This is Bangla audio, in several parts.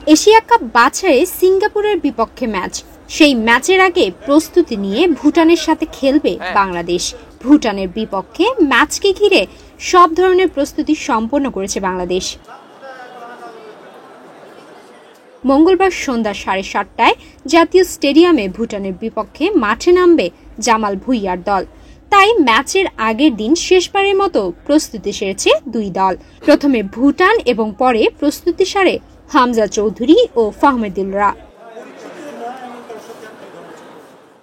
এশিয়া কাপ বাছাইয়ে সিঙ্গাপুরের বিপক্ষে ম্যাচ। সেই ম্যাচের আগে প্রস্তুতি নিয়ে ভুটানের সাথে খেলবে বাংলাদেশ। ভুটানের বিপক্ষে ম্যাচকে ঘিরে সব ধরনের প্রস্তুতি সম্পন্ন করেছে বাংলাদেশ। মঙ্গলবার সন্ধ্যা 7:30টায় জাতীয় স্টেডিয়ামে ভুটানের বিপক্ষে মাঠে নামবে জামাল ভুঁইয়ার দল। তাই ম্যাচের আগের দিন শেষবারের মতো প্রস্তুতি সেরেছে দুই দল। প্রথমে ভুটান এবং পরে প্রস্তুতি সারে হামজা চৌধুরী ও ফাহমিদুলরা।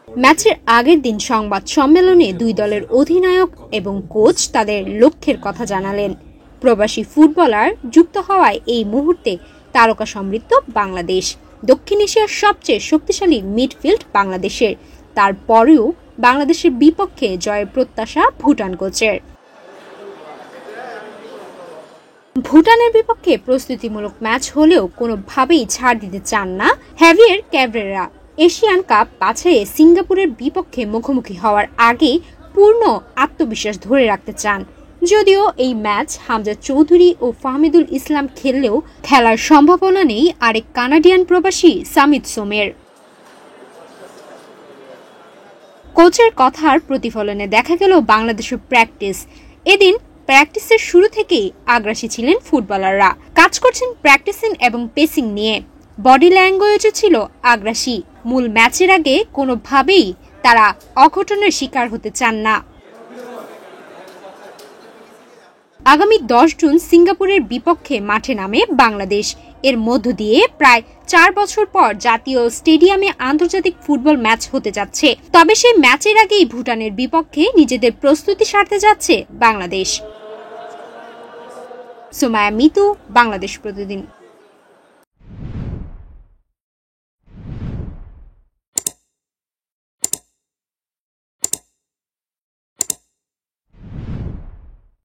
ম্যাচের আগের দিন সংবাদ সম্মেলনে দুই দলের অধিনায়ক এবং কোচ তাদের লক্ষ্যের কথা জানালেন। প্রবাসী ফুটবলার যুক্ত হওয়ায় এই মুহূর্তে তারকা সমৃদ্ধ বাংলাদেশ। দক্ষিণ এশিয়ার সবচেয়ে শক্তিশালী মিডফিল্ড বাংলাদেশের। তারপরেও বাংলাদেশের বিপক্ষে জয়ের প্রত্যাশা ভুটান কোচের। ভুটানের বিপক্ষে প্রস্তুতিমূলক ম্যাচ হলেও কোনোভাবেই ছাড় দিতে চান না হ্যাভিয়ের ক্যাব্রেরা। এশিয়ান কাপ বাছাইয়ে সিঙ্গাপুরের বিপক্ষে মুখোমুখি হওয়ার আগে পূর্ণ আত্মবিশ্বাস ধরে রাখতে চান। যদিও এই ম্যাচ হামজা চৌধুরী ও ফাহমিদুল ইসলাম খেললেও খেলার সম্ভাবনা নেই আরেক কানাডিয়ান প্রবাসী সামিত সোমের। কোচের কথার প্রতিফলনে দেখা গেল বাংলাদেশের প্র্যাকটিস। এদিন প্র্যাকটিসের শুরু থেকেই আগ্রাসী ছিলেন ফুটবলাররা। কাজ করছেন প্র্যাকটিসিং এবং পেসিং নিয়ে। বডি ল্যাঙ্গুয়েজও ছিল আগ্রাসী। মূল ম্যাচের আগে কোনোভাবেই তারা অঘটনের শিকার হতে চান না। আগামী 10 জুন সিঙ্গাপুরের বিপক্ষে মাঠে নামে বাংলাদেশ। এর মধ্য দিয়ে প্রায় 4 বছর পর জাতীয় স্টেডিয়ামে আন্তর্জাতিক ফুটবল ম্যাচ হতে যাচ্ছে। তবে সেই ম্যাচের আগেই ভুটানের বিপক্ষে নিজেদের প্রস্তুতি সারতে যাচ্ছে বাংলাদেশ। সুমায়া মিতু, বাংলাদেশ প্রতিদিন।